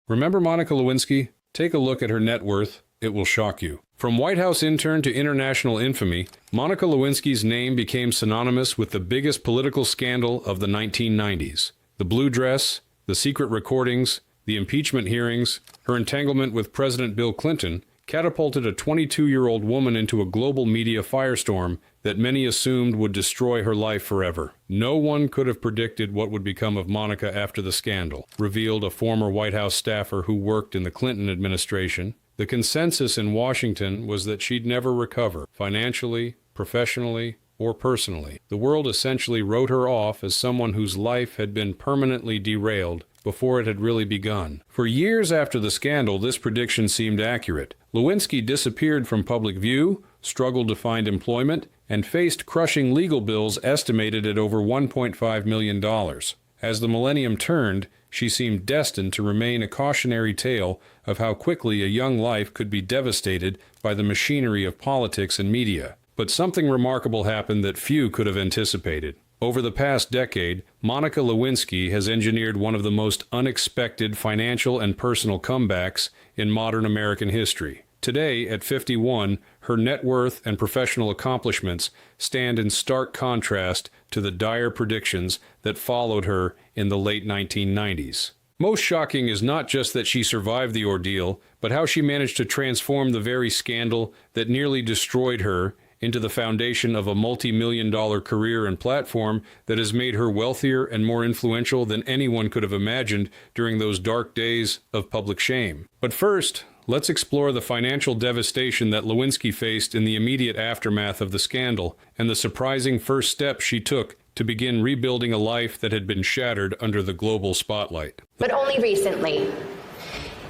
Remember Monica Lewinsky? Take a look at her net worth. It will shock you. From White House intern to international infamy, Monica Lewinsky's name became synonymous with the biggest political scandal of the 1990s. The blue dress, the secret recordings, the impeachment hearings, her entanglement with President Bill Clinton catapulted a 22-year-old woman into a global media firestorm that many assumed would destroy her life forever. No one could have predicted what would become of Monica after the scandal, revealed a former White House staffer who worked in the Clinton administration. The consensus in Washington was that she'd never recover, financially, professionally, or personally. The world essentially wrote her off as someone whose life had been permanently derailed before it had really begun. For years after the scandal, this prediction seemed accurate. Lewinsky disappeared from public view, struggled to find employment, and faced crushing legal bills estimated at over $1.5 million. As the millennium turned, she seemed destined to remain a cautionary tale of how quickly a young life could be devastated by the machinery of politics and media. But something remarkable happened that few could have anticipated. Over the past decade, Monica Lewinsky has engineered one of the most unexpected financial and personal comebacks in modern American history. Today, at 51, her net worth and professional accomplishments stand in stark contrast to the dire predictions that followed her in the late 1990s. Most shocking is not just that she survived the ordeal, but how she managed to transform the very scandal that nearly destroyed her into the foundation of a multi-million-dollar career and platform that has made her wealthier and more influential than anyone could have imagined during those dark days of public shame. But first, let's explore the financial devastation that Lewinsky faced in the immediate aftermath of the scandal and the surprising first steps she took to begin rebuilding a life that had been shattered under the global spotlight. But only recently.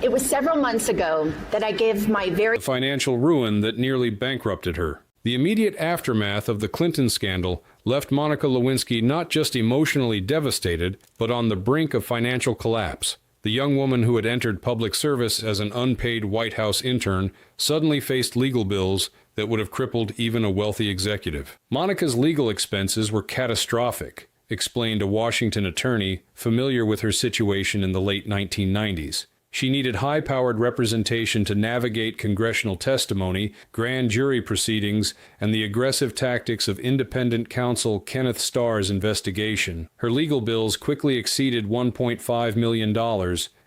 It was several months ago that I gave my very financial ruin that nearly bankrupted her. The immediate aftermath of the Clinton scandal left Monica Lewinsky not just emotionally devastated, but on the brink of financial collapse. The young woman who had entered public service as an unpaid White House intern suddenly faced legal bills that would have crippled even a wealthy executive. Monica's legal expenses were catastrophic, explained a Washington attorney familiar with her situation in the late 1990s. She needed high-powered representation to navigate congressional testimony, grand jury proceedings, and the aggressive tactics of independent counsel Kenneth Starr's investigation. Her legal bills quickly exceeded $1.5 million,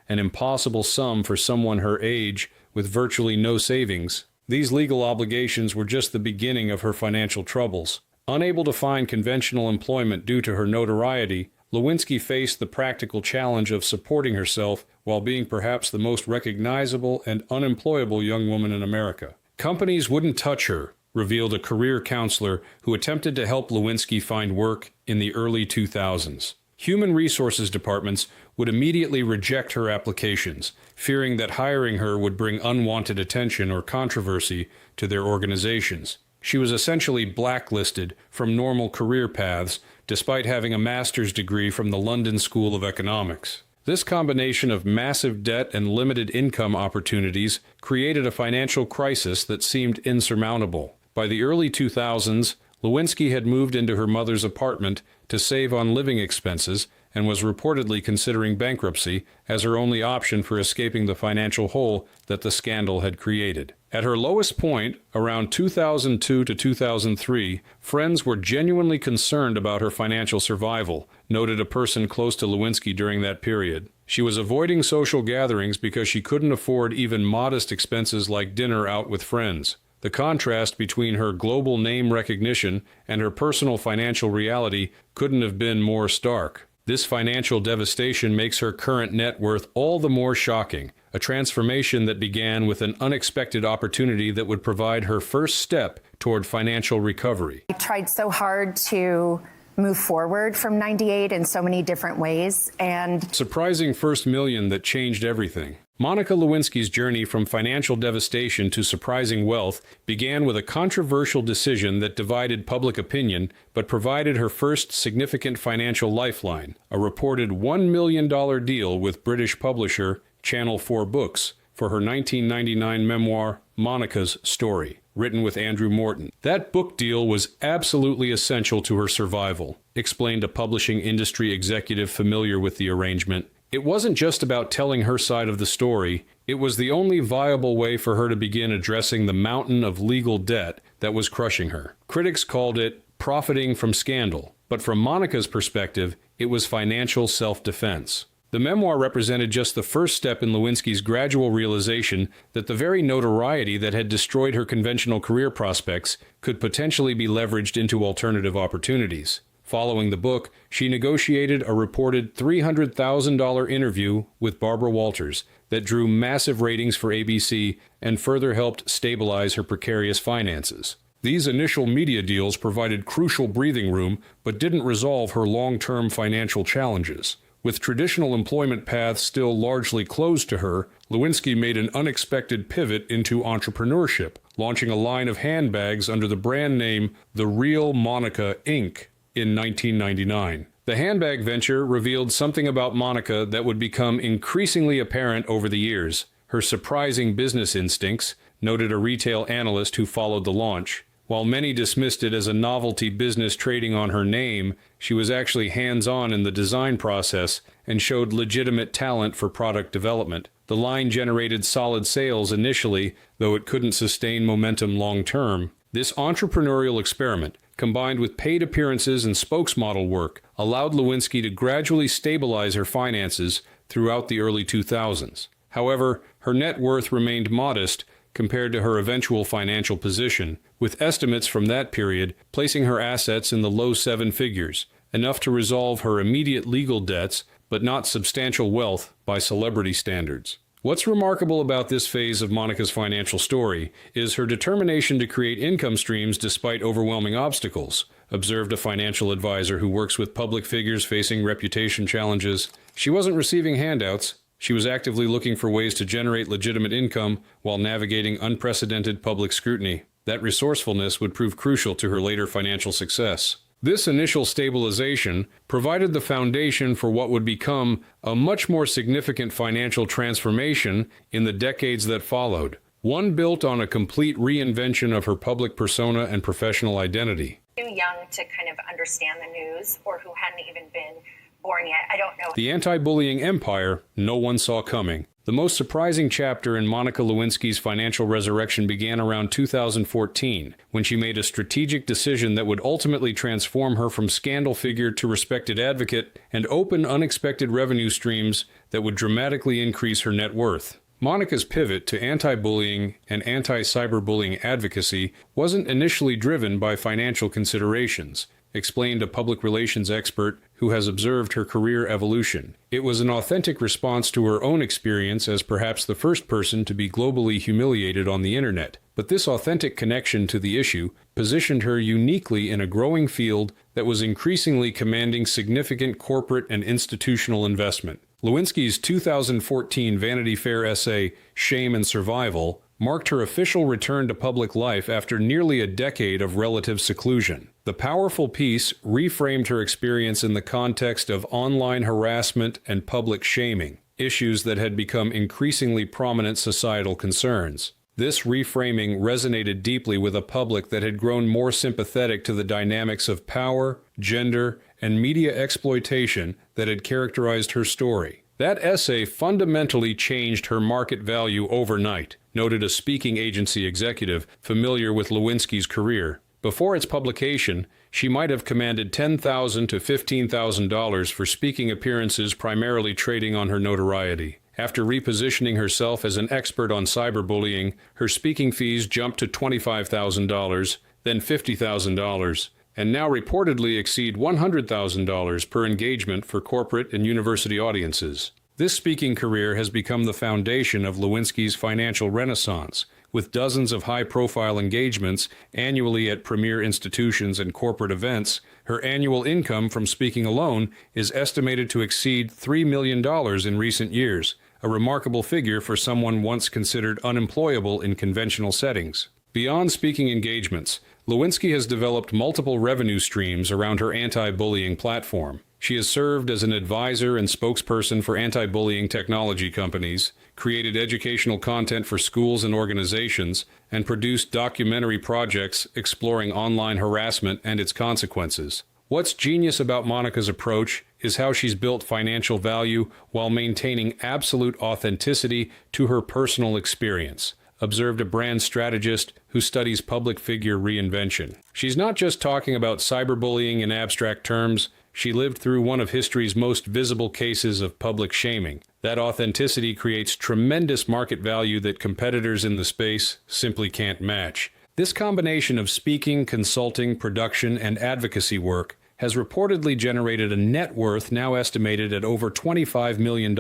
an impossible sum for someone her age with virtually no savings. These legal obligations were just the beginning of her financial troubles. Unable to find conventional employment due to her notoriety, Lewinsky faced the practical challenge of supporting herself while being perhaps the most recognizable and unemployable young woman in America. Companies wouldn't touch her, revealed a career counselor who attempted to help Lewinsky find work in the early 2000s. Human resources departments would immediately reject her applications, fearing that hiring her would bring unwanted attention or controversy to their organizations. She was essentially blacklisted from normal career paths, despite having a master's degree from the London School of Economics. This combination of massive debt and limited income opportunities created a financial crisis that seemed insurmountable. By the early 2000s, Lewinsky had moved into her mother's apartment to save on living expenses and was reportedly considering bankruptcy as her only option for escaping the financial hole that the scandal had created. At her lowest point, around 2002 to 2003, friends were genuinely concerned about her financial survival, noted a person close to Lewinsky during that period. She was avoiding social gatherings because she couldn't afford even modest expenses like dinner out with friends. The contrast between her global name recognition and her personal financial reality couldn't have been more stark. This financial devastation makes her current net worth all the more shocking, a transformation that began with an unexpected opportunity that would provide her first step toward financial recovery. I tried so hard to move forward from '98 in so many different ways, and surprising first million that changed everything. Monica Lewinsky's journey from financial devastation to surprising wealth began with a controversial decision that divided public opinion but provided her first significant financial lifeline, a reported $1 million deal with British publisher Channel 4 Books for her 1999 memoir, Monica's Story, written with Andrew Morton. That book deal was absolutely essential to her survival, explained a publishing industry executive familiar with the arrangement. It wasn't just about telling her side of the story, it was the only viable way for her to begin addressing the mountain of legal debt that was crushing her. Critics called it profiting from scandal, but from Monica's perspective, it was financial self-defense. The memoir represented just the first step in Lewinsky's gradual realization that the very notoriety that had destroyed her conventional career prospects could potentially be leveraged into alternative opportunities. Following the book, she negotiated a reported $300,000 interview with Barbara Walters that drew massive ratings for ABC and further helped stabilize her precarious finances. These initial media deals provided crucial breathing room, but didn't resolve her long-term financial challenges. With traditional employment paths still largely closed to her, Lewinsky made an unexpected pivot into entrepreneurship, launching a line of handbags under the brand name The Real Monica Inc. in 1999. The handbag venture revealed something about Monica that would become increasingly apparent over the years. Her surprising business instincts, noted a retail analyst who followed the launch. While many dismissed it as a novelty business trading on her name, she was actually hands-on in the design process and showed legitimate talent for product development. The line generated solid sales initially, though it couldn't sustain momentum long-term. This entrepreneurial experiment, combined with paid appearances and spokesmodel work, allowed Lewinsky to gradually stabilize her finances throughout the early 2000s. However, her net worth remained modest compared to her eventual financial position, with estimates from that period placing her assets in the low seven figures, enough to resolve her immediate legal debts, but not substantial wealth by celebrity standards. What's remarkable about this phase of Monica's financial story is her determination to create income streams despite overwhelming obstacles, observed a financial advisor who works with public figures facing reputation challenges. She wasn't receiving handouts. She was actively looking for ways to generate legitimate income while navigating unprecedented public scrutiny. That resourcefulness would prove crucial to her later financial success. This initial stabilization provided the foundation for what would become a much more significant financial transformation in the decades that followed, one built on a complete reinvention of her public persona and professional identity. Too young to kind of understand the news, or who hadn't even been born yet. I don't know. The anti-bullying empire no one saw coming. The most surprising chapter in Monica Lewinsky's financial resurrection began around 2014, when she made a strategic decision that would ultimately transform her from scandal figure to respected advocate and open unexpected revenue streams that would dramatically increase her net worth. Monica's pivot to anti-bullying and anti-cyberbullying advocacy wasn't initially driven by financial considerations, explained a public relations expert who has observed her career evolution. It was an authentic response to her own experience as perhaps the first person to be globally humiliated on the internet. But this authentic connection to the issue positioned her uniquely in a growing field that was increasingly commanding significant corporate and institutional investment. Lewinsky's 2014 Vanity Fair essay, Shame and Survival, marked her official return to public life after nearly a decade of relative seclusion. The powerful piece reframed her experience in the context of online harassment and public shaming, issues that had become increasingly prominent societal concerns. This reframing resonated deeply with a public that had grown more sympathetic to the dynamics of power, gender, and media exploitation that had characterized her story. That essay fundamentally changed her market value overnight, noted a speaking agency executive familiar with Lewinsky's career. Before its publication, she might have commanded $10,000 to $15,000 for speaking appearances primarily trading on her notoriety. After repositioning herself as an expert on cyberbullying, her speaking fees jumped to $25,000, then $50,000, and now reportedly exceed $100,000 per engagement for corporate and university audiences. This speaking career has become the foundation of Lewinsky's financial renaissance, with dozens of high-profile engagements annually at premier institutions and corporate events. Her annual income from speaking alone is estimated to exceed $3 million in recent years, a remarkable figure for someone once considered unemployable in conventional settings. Beyond speaking engagements, Lewinsky has developed multiple revenue streams around her anti-bullying platform. She has served as an advisor and spokesperson for anti-bullying technology companies, created educational content for schools and organizations, and produced documentary projects exploring online harassment and its consequences. What's genius about Monica's approach is how she's built financial value while maintaining absolute authenticity to her personal experience, observed a brand strategist who studies public figure reinvention. She's not just talking about cyberbullying in abstract terms. She lived through one of history's most visible cases of public shaming. That authenticity creates tremendous market value that competitors in the space simply can't match. This combination of speaking, consulting, production, and advocacy work has reportedly generated a net worth now estimated at over $25 million,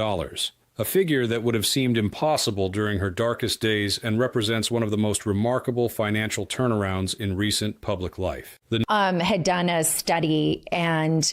a figure that would have seemed impossible during her darkest days and represents one of the most remarkable financial turnarounds in recent public life. Had done a study and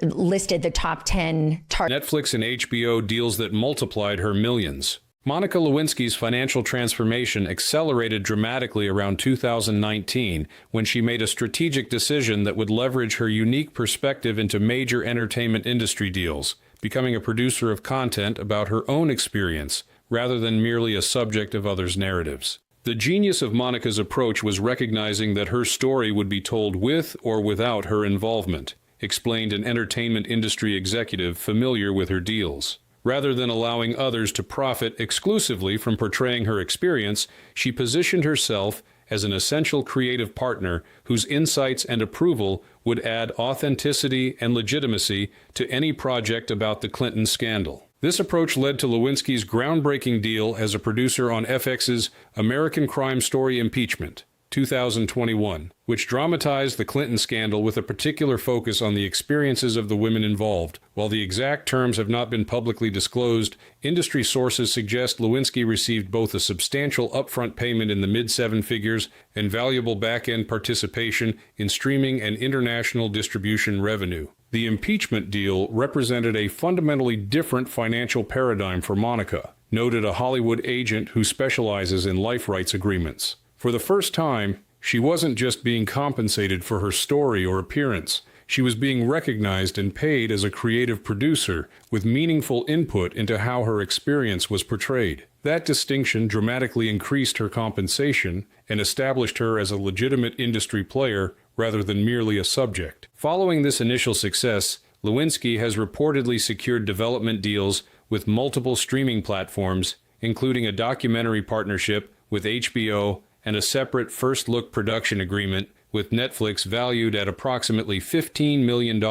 listed the top 10 Netflix and HBO deals that multiplied her millions. Monica Lewinsky's financial transformation accelerated dramatically around 2019 when she made a strategic decision that would leverage her unique perspective into major entertainment industry deals, becoming a producer of content about her own experience rather than merely a subject of others' narratives. The genius of Monica's approach was recognizing that her story would be told with or without her involvement, explained an entertainment industry executive familiar with her deals. Rather than allowing others to profit exclusively from portraying her experience, she positioned herself as an essential creative partner whose insights and approval would add authenticity and legitimacy to any project about the Clinton scandal. This approach led to Lewinsky's groundbreaking deal as a producer on FX's American Crime Story Impeachment, 2021, which dramatized the Clinton scandal with a particular focus on the experiences of the women involved. While the exact terms have not been publicly disclosed, industry sources suggest Lewinsky received both a substantial upfront payment in the mid-seven figures and valuable back-end participation in streaming and international distribution revenue. The impeachment deal represented a fundamentally different financial paradigm for Monica, noted a Hollywood agent who specializes in life rights agreements. For the first time, she wasn't just being compensated for her story or appearance. She was being recognized and paid as a creative producer with meaningful input into how her experience was portrayed. That distinction dramatically increased her compensation and established her as a legitimate industry player rather than merely a subject. Following this initial success, Lewinsky has reportedly secured development deals with multiple streaming platforms, including a documentary partnership with HBO and a separate first-look production agreement with Netflix valued at approximately $15 million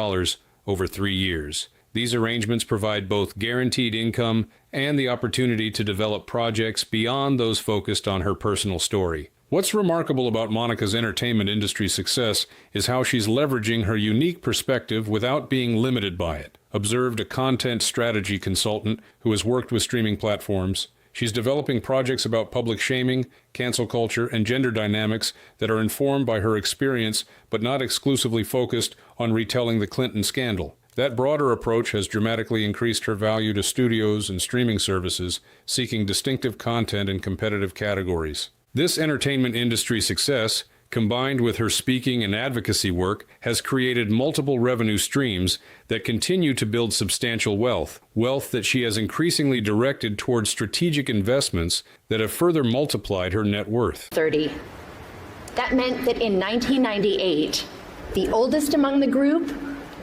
over 3 years. These arrangements provide both guaranteed income and the opportunity to develop projects beyond those focused on her personal story. What's remarkable about Monica's entertainment industry success is how she's leveraging her unique perspective without being limited by it, observed a content strategy consultant who has worked with streaming platforms. She's developing projects about public shaming, cancel culture, and gender dynamics that are informed by her experience but not exclusively focused on retelling the Clinton scandal. That broader approach has dramatically increased her value to studios and streaming services seeking distinctive content in competitive categories. This entertainment industry success, combined with her speaking and advocacy work, has created multiple revenue streams that continue to build substantial wealth that she has increasingly directed towards strategic investments that have further multiplied her net worth. 30. That meant that in 1998, the oldest among the group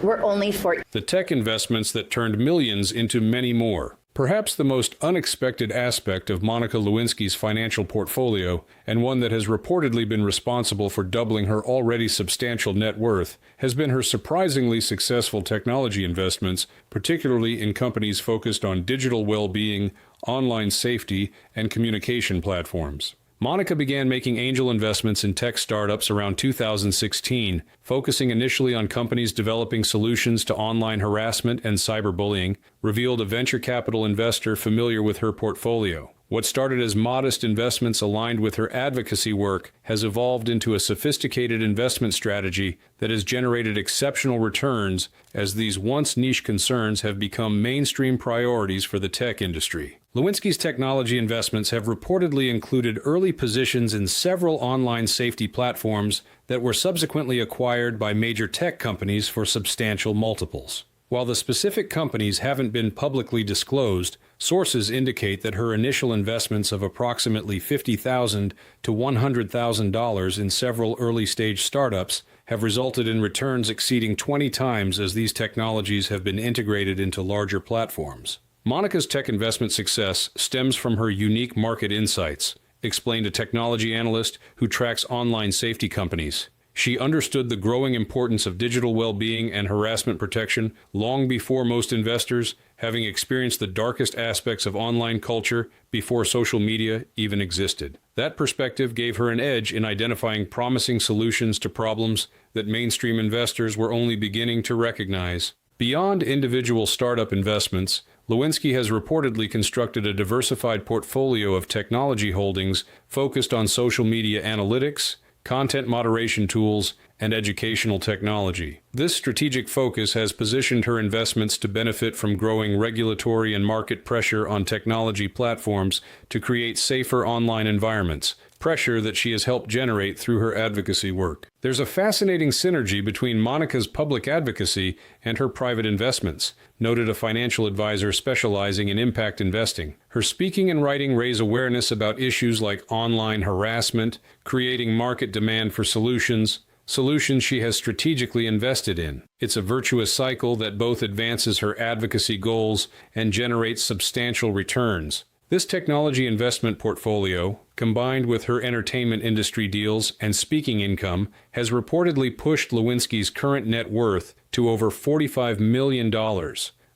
were only 14. The tech investments that turned millions into many more. Perhaps the most unexpected aspect of Monica Lewinsky's financial portfolio, and one that has reportedly been responsible for doubling her already substantial net worth, has been her surprisingly successful technology investments, particularly in companies focused on digital well-being, online safety, and communication platforms. Monica began making angel investments in tech startups around 2016, focusing initially on companies developing solutions to online harassment and cyberbullying, revealed a venture capital investor familiar with her portfolio. What started as modest investments aligned with her advocacy work has evolved into a sophisticated investment strategy that has generated exceptional returns as these once niche concerns have become mainstream priorities for the tech industry. Lewinsky's technology investments have reportedly included early positions in several online safety platforms that were subsequently acquired by major tech companies for substantial multiples. While the specific companies haven't been publicly disclosed, sources indicate that her initial investments of approximately $50,000 to $100,000 in several early-stage startups have resulted in returns exceeding 20 times as these technologies have been integrated into larger platforms. Monica's tech investment success stems from her unique market insights, explained a technology analyst who tracks online safety companies. She understood the growing importance of digital well-being and harassment protection long before most investors, having experienced the darkest aspects of online culture before social media even existed. That perspective gave her an edge in identifying promising solutions to problems that mainstream investors were only beginning to recognize. Beyond individual startup investments, Lewinsky has reportedly constructed a diversified portfolio of technology holdings focused on social media analytics, content moderation tools, and educational technology. This strategic focus has positioned her investments to benefit from growing regulatory and market pressure on technology platforms to create safer online environments, pressure that she has helped generate through her advocacy work. There's a fascinating synergy between Monica's public advocacy and her private investments, noted a financial advisor specializing in impact investing. Her speaking and writing raise awareness about issues like online harassment, creating market demand for solutions she has strategically invested in. It's a virtuous cycle that both advances her advocacy goals and generates substantial returns. This technology investment portfolio, combined with her entertainment industry deals and speaking income, has reportedly pushed Lewinsky's current net worth to over $45 million,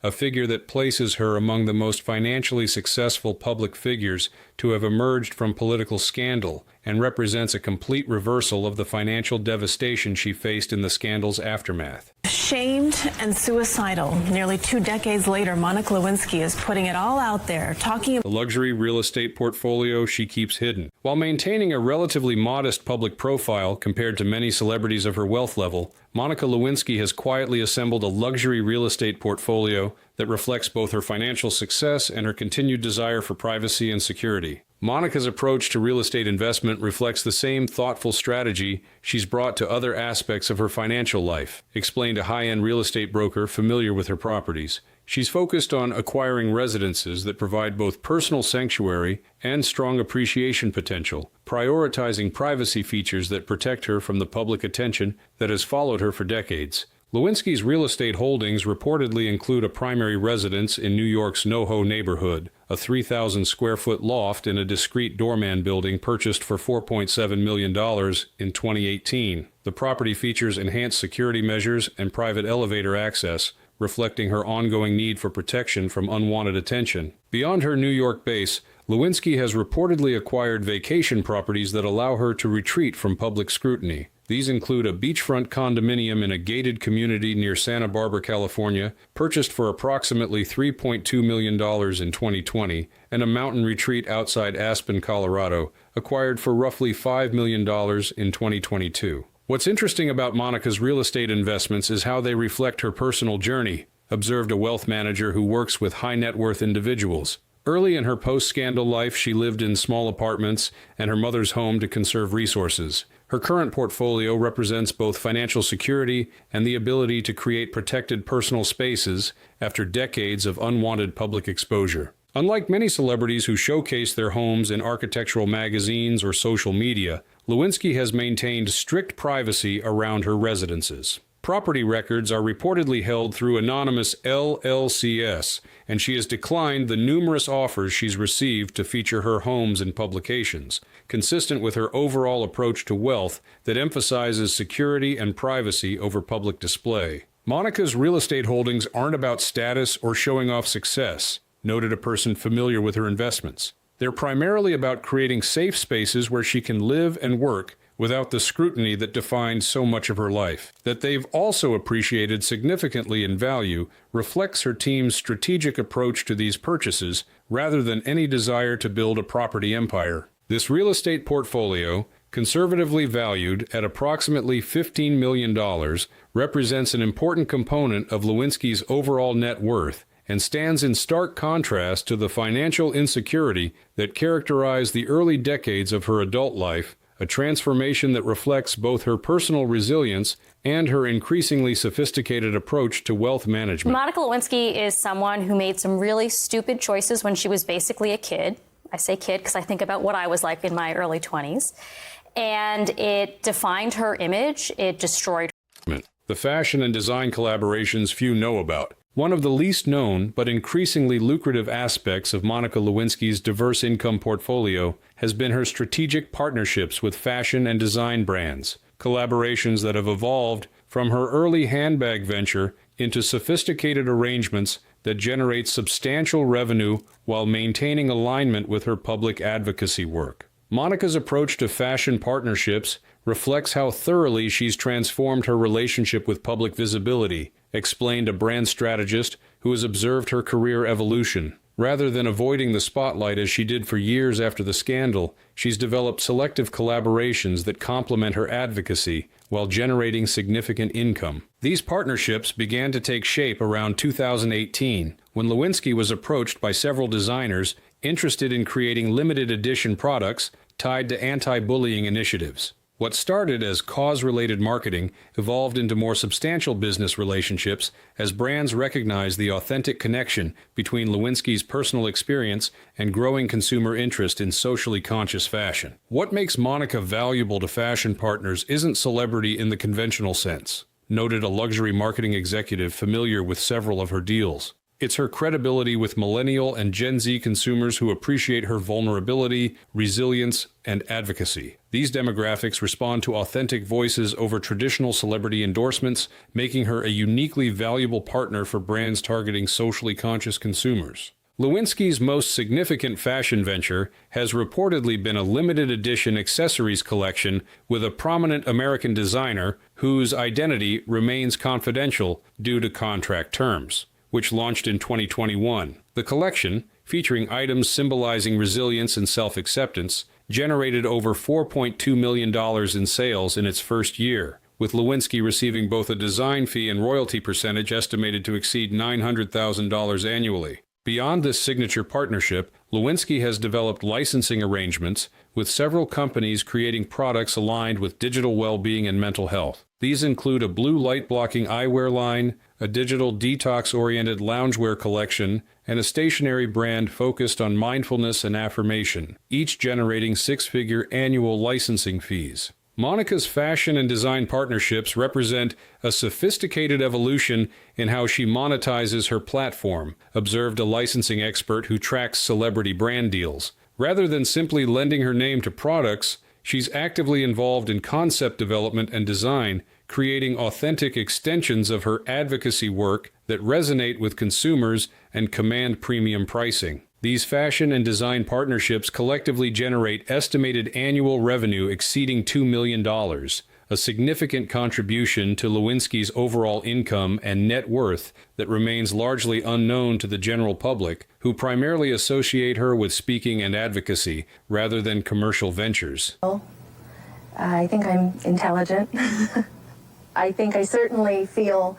a figure that places her among the most financially successful public figures to have emerged from political scandal and represents a complete reversal of the financial devastation she faced in the scandal's aftermath. Shamed and suicidal, nearly 2 decades later, Monica Lewinsky is putting it all out there, talking the luxury real estate portfolio she keeps hidden. While maintaining a relatively modest public profile compared to many celebrities of her wealth level, Monica Lewinsky has quietly assembled a luxury real estate portfolio that reflects both her financial success and her continued desire for privacy and security. Monica's approach to real estate investment reflects the same thoughtful strategy she's brought to other aspects of her financial life, explained a high-end real estate broker familiar with her properties. She's focused on acquiring residences that provide both personal sanctuary and strong appreciation potential, prioritizing privacy features that protect her from the public attention that has followed her for decades. Lewinsky's real estate holdings reportedly include a primary residence in New York's NoHo neighborhood, a 3,000-square-foot loft in a discrete doorman building purchased for $4.7 million in 2018. The property features enhanced security measures and private elevator access, reflecting her ongoing need for protection from unwanted attention. Beyond her New York base, Lewinsky has reportedly acquired vacation properties that allow her to retreat from public scrutiny. These include a beachfront condominium in a gated community near Santa Barbara, California, purchased for approximately $3.2 million in 2020, and a mountain retreat outside Aspen, Colorado, acquired for roughly $5 million in 2022. What's interesting about Monica's real estate investments is how they reflect her personal journey, observed a wealth manager who works with high-net-worth individuals. Early in her post-scandal life, she lived in small apartments and her mother's home to conserve resources. Her current portfolio represents both financial security and the ability to create protected personal spaces after decades of unwanted public exposure. Unlike many celebrities who showcase their homes in architectural magazines or social media, Lewinsky has maintained strict privacy around her residences. Property records are reportedly held through anonymous LLCs, and she has declined the numerous offers she's received to feature her homes in publications, consistent with her overall approach to wealth that emphasizes security and privacy over public display. Monica's real estate holdings aren't about status or showing off success, noted a person familiar with her investments. They're primarily about creating safe spaces where she can live and work without the scrutiny that defined so much of her life. That they've also appreciated significantly in value reflects her team's strategic approach to these purchases rather than any desire to build a property empire. This real estate portfolio, conservatively valued at approximately $15 million, represents an important component of Lewinsky's overall net worth and stands in stark contrast to the financial insecurity that characterized the early decades of her adult life, a transformation that reflects both her personal resilience and her increasingly sophisticated approach to wealth management. Monica Lewinsky is someone who made some really stupid choices when she was basically a kid. I say kid because I think about what I was like in my early 20s. And it defined her image, it destroyed The fashion and design collaborations few know about. One of the least known but increasingly lucrative aspects of Monica Lewinsky's diverse income portfolio has been her strategic partnerships with fashion and design brands, collaborations that have evolved from her early handbag venture into sophisticated arrangements that generate substantial revenue while maintaining alignment with her public advocacy work. Monica's approach to fashion partnerships reflects how thoroughly she's transformed her relationship with public visibility, explained a brand strategist who has observed her career evolution. Rather than avoiding the spotlight as she did for years after the scandal, she's developed selective collaborations that complement her advocacy while generating significant income. These partnerships began to take shape around 2018, when Lewinsky was approached by several designers interested in creating limited edition products tied to anti-bullying initiatives. What started as cause-related marketing evolved into more substantial business relationships as brands recognized the authentic connection between Lewinsky's personal experience and growing consumer interest in socially conscious fashion. What makes Monica valuable to fashion partners isn't celebrity in the conventional sense, noted a luxury marketing executive familiar with several of her deals. It's her credibility with millennial and Gen Z consumers who appreciate her vulnerability, resilience, and advocacy. These demographics respond to authentic voices over traditional celebrity endorsements, making her a uniquely valuable partner for brands targeting socially conscious consumers. Lewinsky's most significant fashion venture has reportedly been a limited edition accessories collection with a prominent American designer whose identity remains confidential due to contract terms, which launched in 2021. The collection, featuring items symbolizing resilience and self-acceptance, generated over $4.2 million in sales in its first year, with Lewinsky receiving both a design fee and royalty percentage estimated to exceed $900,000 annually. Beyond this signature partnership, Lewinsky has developed licensing arrangements with several companies creating products aligned with digital well-being and mental health. These include a blue light-blocking eyewear line, a digital detox-oriented loungewear collection, and a stationery brand focused on mindfulness and affirmation, each generating six-figure annual licensing fees. Monica's fashion and design partnerships represent a sophisticated evolution in how she monetizes her platform, observed a licensing expert who tracks celebrity brand deals. Rather than simply lending her name to products, she's actively involved in concept development and design, creating authentic extensions of her advocacy work that resonate with consumers and command premium pricing. These fashion and design partnerships collectively generate estimated annual revenue exceeding $2 million, a significant contribution to Lewinsky's overall income and net worth that remains largely unknown to the general public, who primarily associate her with speaking and advocacy rather than commercial ventures. I think I'm intelligent. I think I certainly feel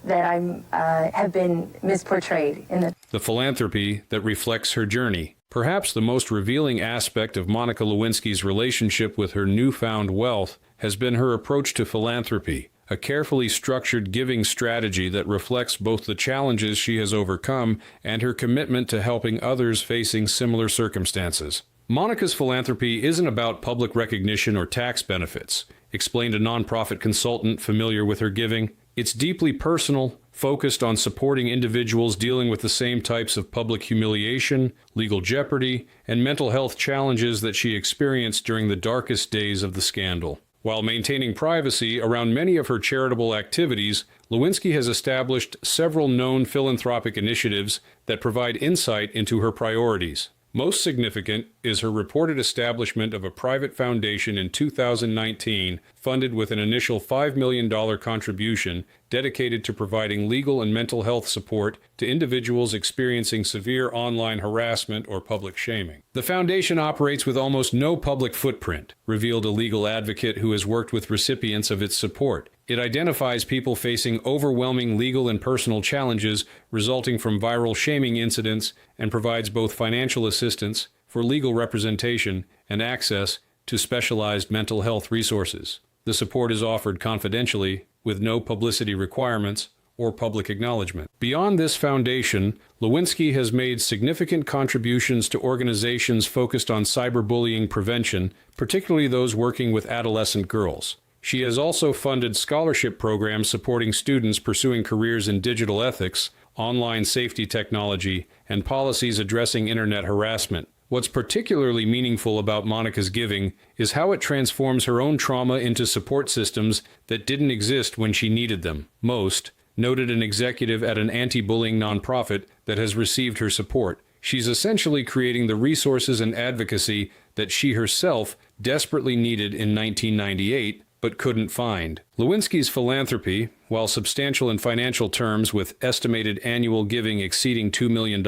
that I have been misportrayed in the philanthropy that reflects her journey. Perhaps the most revealing aspect of Monica Lewinsky's relationship with her newfound wealth has been her approach to philanthropy, a carefully structured giving strategy that reflects both the challenges she has overcome and her commitment to helping others facing similar circumstances. Monica's philanthropy isn't about public recognition or tax benefits, explained a nonprofit consultant familiar with her giving. It's deeply personal, focused on supporting individuals dealing with the same types of public humiliation, legal jeopardy, and mental health challenges that she experienced during the darkest days of the scandal. While maintaining privacy around many of her charitable activities, Lewinsky has established several known philanthropic initiatives that provide insight into her priorities. Most significant is her reported establishment of a private foundation in 2019, funded with an initial $5 million contribution dedicated to providing legal and mental health support to individuals experiencing severe online harassment or public shaming. The foundation operates with almost no public footprint, revealed a legal advocate who has worked with recipients of its support. It identifies people facing overwhelming legal and personal challenges resulting from viral shaming incidents and provides both financial assistance for legal representation and access to specialized mental health resources. The support is offered confidentially with no publicity requirements or public acknowledgement. Beyond this foundation, Lewinsky has made significant contributions to organizations focused on cyberbullying prevention, particularly those working with adolescent girls. She has also funded scholarship programs supporting students pursuing careers in digital ethics, online safety technology, and policies addressing internet harassment. What's particularly meaningful about Monica's giving is how it transforms her own trauma into support systems that didn't exist when she needed them most, noted an executive at an anti-bullying nonprofit that has received her support. She's essentially creating the resources and advocacy that she herself desperately needed in 1998, but couldn't find. Lewinsky's philanthropy, while substantial in financial terms with estimated annual giving exceeding $2 million,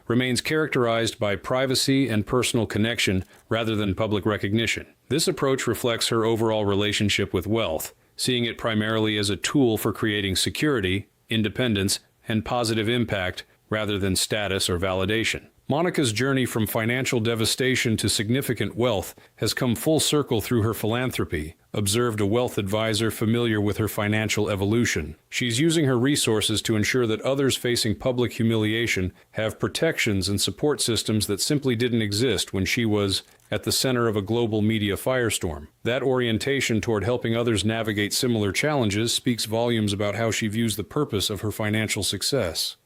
remains characterized by privacy and personal connection rather than public recognition. This approach reflects her overall relationship with wealth, seeing it primarily as a tool for creating security, independence, and positive impact rather than status or validation. Monica's journey from financial devastation to significant wealth has come full circle through her philanthropy, observed a wealth advisor familiar with her financial evolution. She's using her resources to ensure that others facing public humiliation have protections and support systems that simply didn't exist when she was at the center of a global media firestorm. That orientation toward helping others navigate similar challenges speaks volumes about how she views the purpose of her financial success.